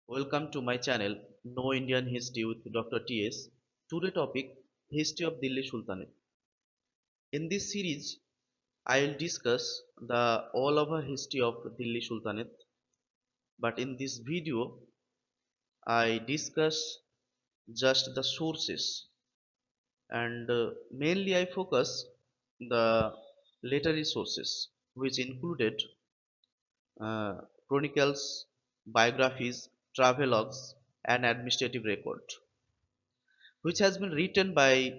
Welcome to my channel No Indian History with Dr. TS. Today topic History of Delhi Sultanate. In this series I will discuss the all over history of Delhi Sultanate, but in this video I discuss just the sources and mainly I focus the literary sources which included uh, chronicles, biographies, travelogues and administrative record, which has been written by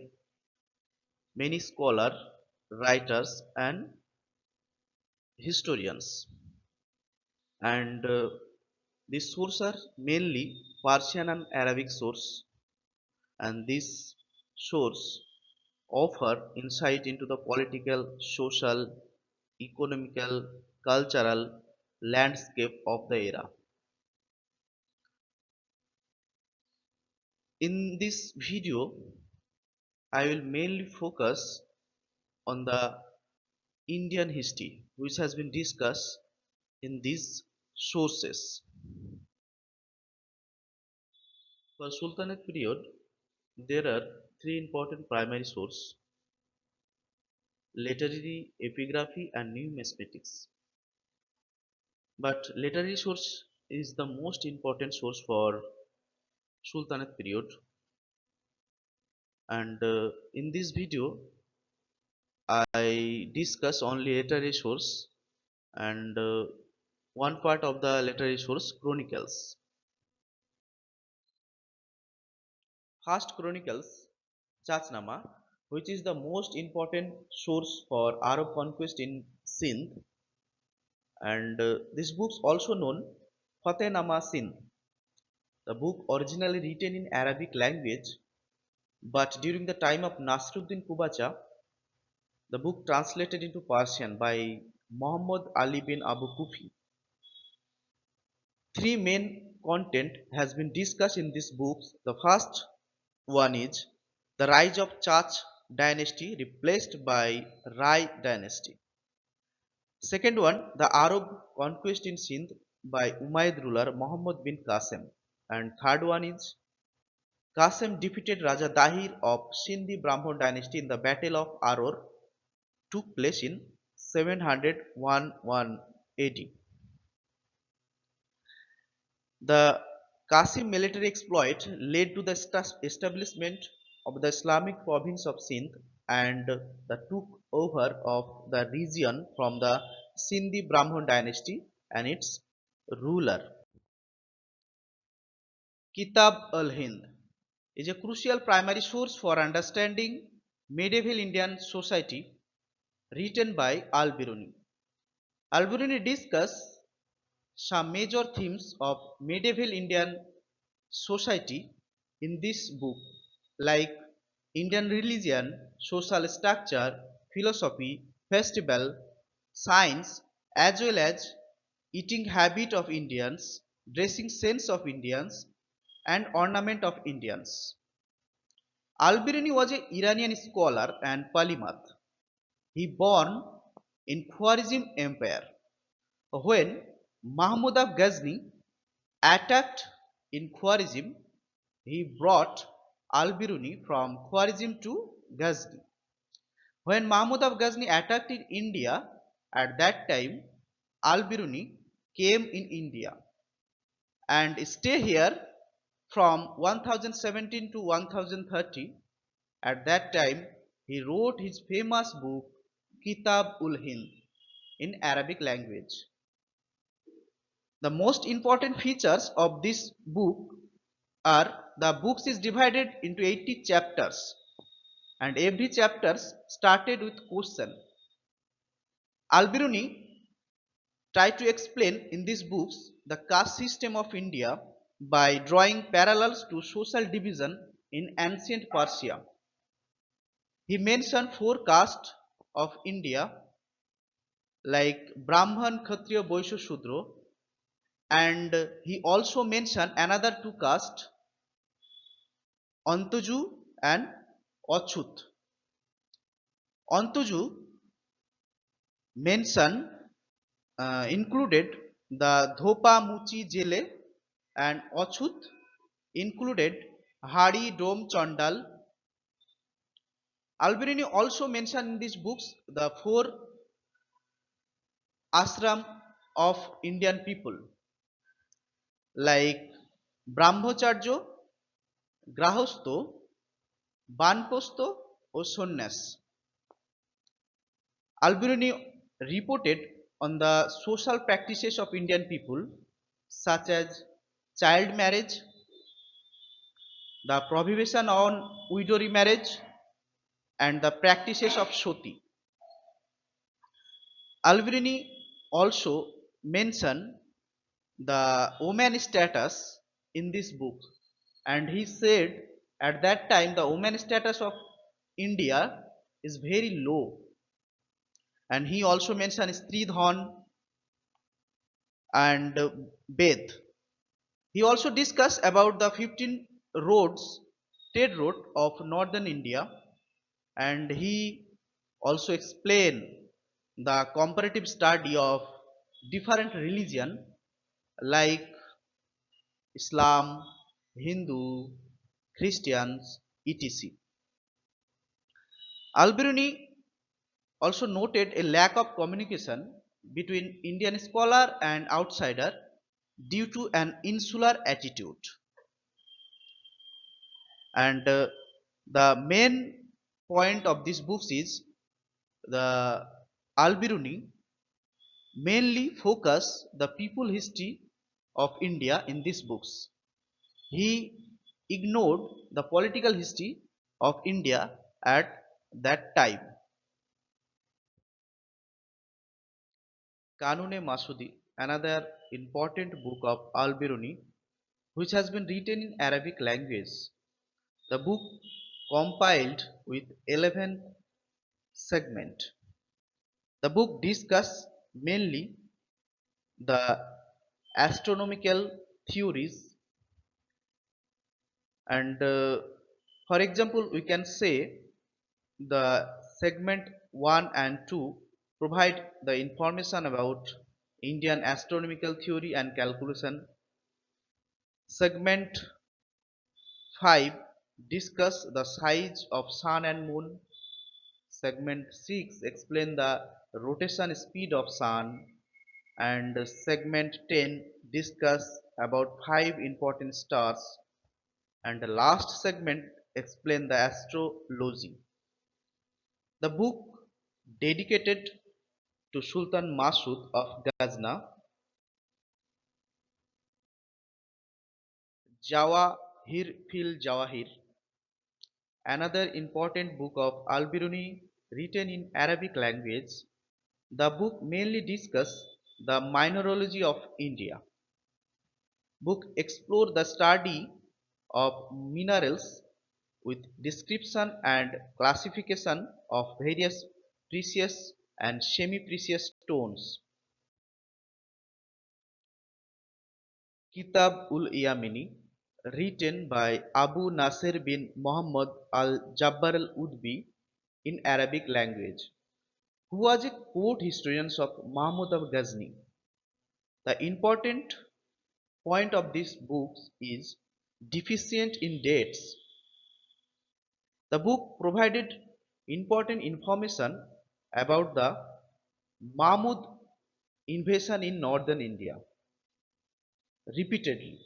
many scholars, writers, and historians. And these sources are mainly Persian and Arabic source, and these source offer insight into the political, social, economical, cultural landscape of the era. In this video, I will mainly focus on the Indian history, which has been discussed in these sources. For Sultanate period, there are three important primary sources: literary, epigraphy, and numismatics. But literary source is the most important source for Sultanate period. And in this video, I discuss only literary source and one part of the literary source, chronicles. First Chronicles, Chachnama, which is the most important source for Arab conquest in Sindh, and this book also known Fateh-Nama Sindh. The book originally written in Arabic language, but during the time of Nasruddin Kubacha, the book translated into Persian by Muhammad Ali bin Abu Kufi. Three main content has been discussed in this book. The first one is the rise of Chach dynasty replaced by Rai dynasty. Second one, the Arab conquest in Sindh by Umayyad ruler Muhammad bin Qasim. And third one is Qasim defeated Raja Dahir of Sindhi Brahmon dynasty in the Battle of Aror, took place in 701 AD. The Qasim military exploit led to the establishment of the Islamic province of Sindh and the took over of the region from the Sindhi Brahmon dynasty and its ruler. Kitab al-Hind is a crucial primary source for understanding medieval Indian society, written by Al-Biruni. Al-Biruni discusses some major themes of medieval Indian society in this book, like Indian religion, social structure, philosophy, festival, science, as well as eating habit of Indians, dressing sense of Indians, and ornament of Indians. Al-Biruni was an Iranian scholar and polymath. He born in Khwarizm Empire. When Mahmud of Ghazni attacked in Khwarizm, he brought Al-Biruni from Khwarizm to Ghazni. When Mahmud of Ghazni attacked in India, at that time Al-Biruni came in India and stay here from 1017 to 1030. At that time he wrote his famous book Kitab ul Hind in Arabic language. The most important features of this book are the book is divided into 80 chapters and every chapter started with question. Al-Biruni tried to explain in these books the caste system of India by drawing parallels to social division in ancient Persia. He mentioned four castes of India like Brahman, Kshatriya, Vaishya, Shudra, and he also mentioned another two castes, Antaju and Achut. Antaju mention included the Dhopa Muchi Jele and Achut included Hari Dom Chandal. Al-Biruni also mentioned in these books the four ashram of Indian people like Brahmacharya, Grahastho, Banposto or Sannyas. Al-Biruni reported on the social practices of Indian people such as child marriage, the prohibition on widow remarriage, and the practices of sati. Al-Biruni also mentioned the woman status in this book, and he said at that time the woman status of India is very low, and he also mentioned Stridhan and Ved. He also discussed about the 15 roads, trade road of northern India, and he also explained the comparative study of different religion like Islam, Hindu, Christians, etc. Al-Biruni also noted a lack of communication between Indian scholar and outsider due to an insular attitude. And the main point of this book is the Al-Biruni mainly focus the people history of India in these books. He ignored the political history of India at that time. Kanune Masudi, another important book of Al-Biruni, which has been written in Arabic language. The book compiled with 11 segments. The book discusses mainly the astronomical theories, and for example we can say the segment 1 and 2 provide the information about Indian astronomical theory and calculation. Segment 5 discuss the size of sun and moon. Segment 6 explain the rotation speed of sun, and segment 10 discuss about 5 important stars, and the last segment explain the astrology. The book dedicated to Sultan Masud of Ghazna, Jawahir fil Jawahir, another important book of Al-Biruni written in Arabic language. The book mainly discusses the mineralogy of India. Book explore the study of minerals with description and classification of various precious and semi-precious stones. Kitab ul Yamini, written by Abu Nasir bin Muhammad al-Jabbar al-Udbi in Arabic language, who was a court historian of Mahmud of Ghazni. The important point of this book is deficient in dates. The book provided important information about the Mahmud invasion in northern India repeatedly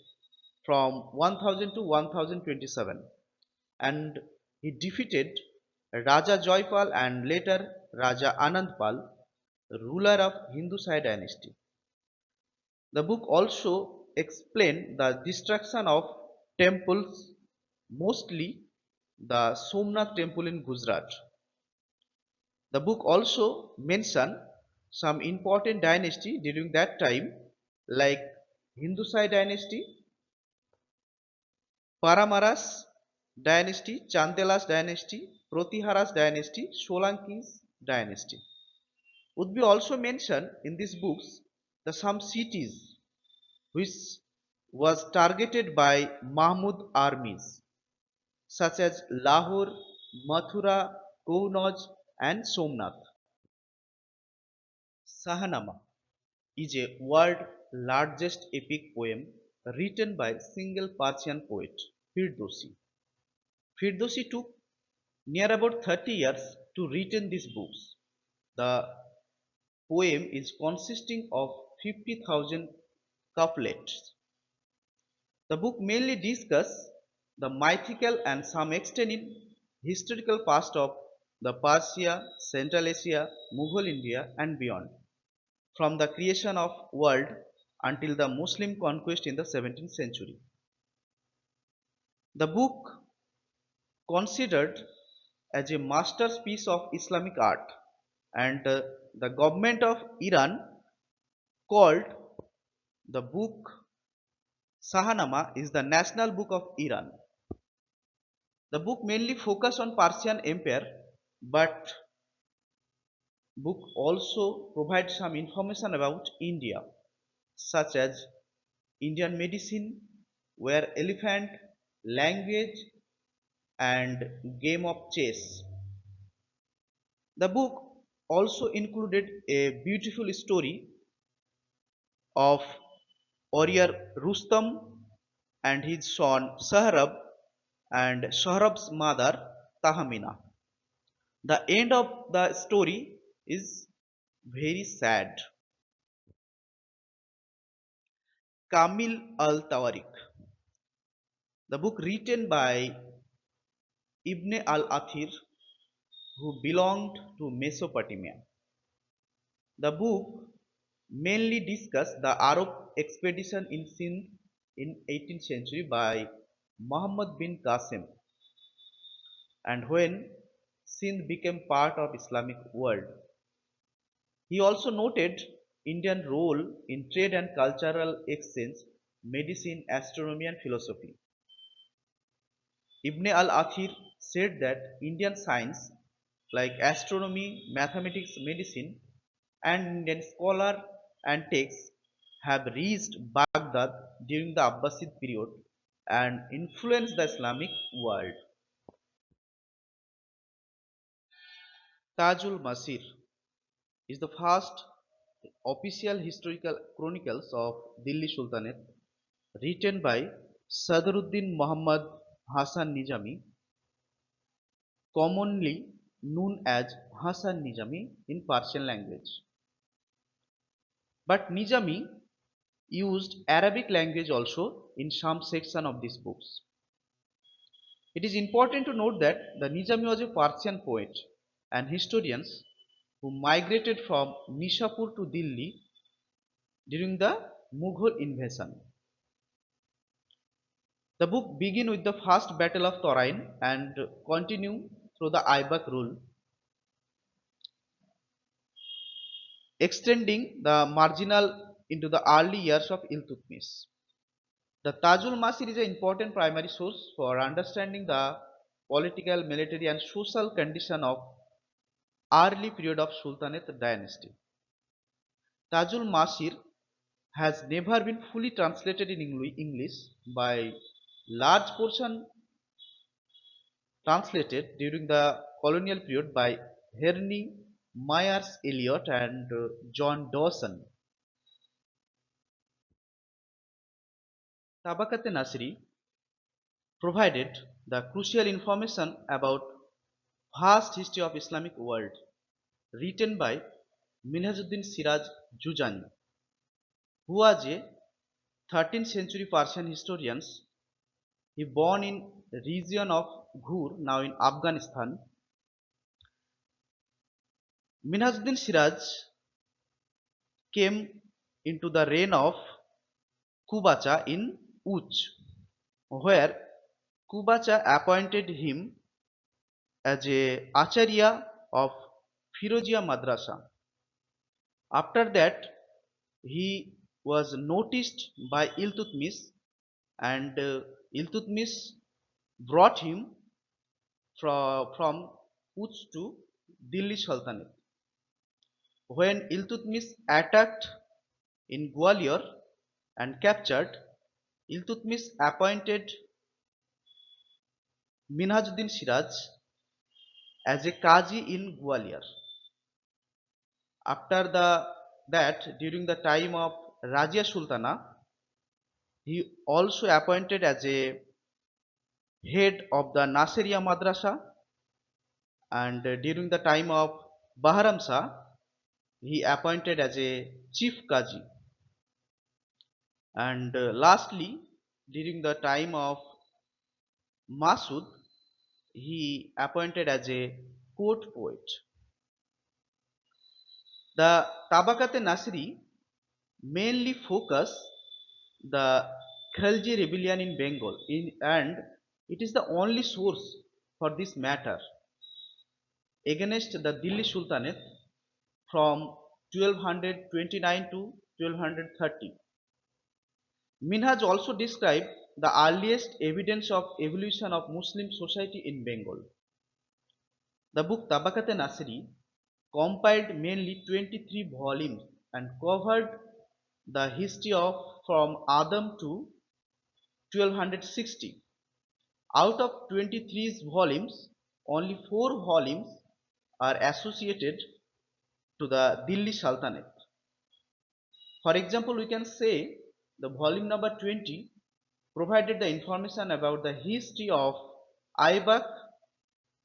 from 1000 to 1027, and he defeated Raja Joypal and later Raja Anandpal, ruler of Hindu Sai dynasty. The book also explained the destruction of temples, mostly the Somnath temple in Gujarat. The book also mentioned some important dynasty during that time like Hindu Sai dynasty, Paramaras dynasty, Chandelas dynasty, Pratiharas dynasty, Solankis dynasty. Would be also mentioned in these books the some cities which was targeted by Mahmud armies such as Lahore, Mathura, Kounaj and Somnath. Sahanama is a world largest epic poem written by single Persian poet Firdosi. Firdosi took near about 30 years to written these books. The poem is consisting of 50,000 couplets. The book mainly discusses the mythical and some extent in historical past of the Persia, Central Asia, Mughal India and beyond, from the creation of world until the Muslim conquest in the 17th century. The book considered as a masterpiece of Islamic art, and the government of Iran called the book Shahnameh is the national book of Iran. The book mainly focused on Persian Empire, but book also provides some information about India, such as Indian medicine, where elephant, language, and game of chess. The book also included a beautiful story of warrior Rustam and his son Sahrab and Sahrab's mother Tahamina. The end of the story is very sad. Kamil al-Tawarik, the book written by Ibn al-Athir, who belonged to Mesopotamia. The book mainly discussed the Arab expedition in Sindh in 18th century by Muhammad bin Qasim, and when Sindh became part of Islamic world. He also noted Indian role in trade and cultural exchange, medicine, astronomy and philosophy. Ibn al-Athir said that Indian science like astronomy, mathematics, medicine and Indian scholar and texts have reached Baghdad during the Abbasid period and influenced the Islamic world. Tajul Masir is the first official historical chronicles of Delhi Sultanate written by Sadruddin Muhammad Hasan Nizami, commonly known as Hasan Nizami in Persian language. But Nizami used Arabic language also in some section of these books. It is important to note that the Nizami was a Persian poet and historians who migrated from Nishapur to Delhi during the Mughal invasion. The book begins with the first battle of Torain and continue through the Aibak rule, extending the marginal into the early years of Iltutmish. The Tajul Masir is an important primary source for understanding the political, military and social condition of early period of Sultanate dynasty. Tajul Masir has never been fully translated in English by large portion translated during the colonial period by Herney, Myers Eliot and John Dawson. Tabakat Nasri provided the crucial information about vast history of Islamic world written by Minhajuddin Siraj Juzani, who was a 13th century Persian historian. He born in region of Ghur, now in Afghanistan. Minhajuddin Siraj came into the reign of Kubacha in Uch, where Kubacha appointed him as a Acharya of Firozia Madrasa. After that, he was noticed by Iltutmish, and Iltutmish brought him from Uch to Delhi Sultanate. When Iltutmish attacked in Gwalior and captured, Iltutmish appointed Minhajuddin Siraj as a Qazi in Gwalior. After that, during the time of Rajia Sultana, He also appointed as a head of the Nasiriya Madrasa, and during the time of Bahram Shah, he appointed as a chief Qazi, and lastly, during the time of Masud, he appointed as a court poet. The Tabakat-e-Nasri mainly focus the Khalji rebellion in Bengal, and it is the only source for this matter against the Delhi Sultanate from 1229 to 1230. Minhaj also described the earliest evidence of evolution of Muslim society in Bengal. The book Tabakat-e-Nasri compiled mainly 23 volumes and covered the history of from Adam to 1260. Out of 23 volumes, only 4 volumes are associated to the Delhi Sultanate. For example, we can say the volume number 20 provided the information about the history of Aibak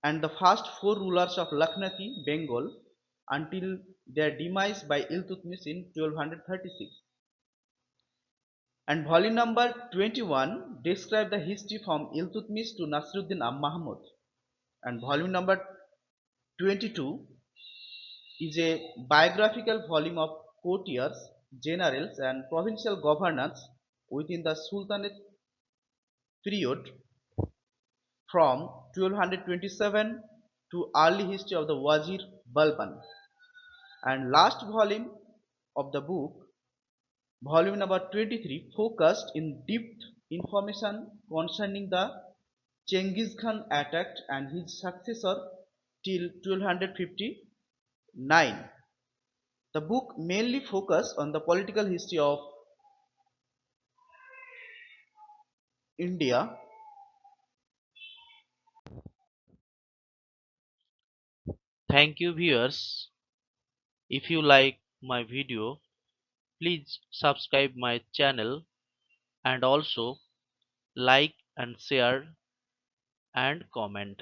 and the first 4 rulers of Lakhnati, Bengal, until their demise by Iltutmish in 1236. And volume number 21 describes the history from Iltutmish to Nasruddin Mahmud. And volume number 22 is a biographical volume of courtiers, generals, and provincial governors within the Sultanate period from 1227 to early history of the Wazir Balban. And last volume of the book, volume number 23, focused in depth information concerning the Chengiz Khan attack and his successor till 1259. The book mainly focused on the political history of India. Thank you viewers. If you like my video, please subscribe my channel and also like and share and comment.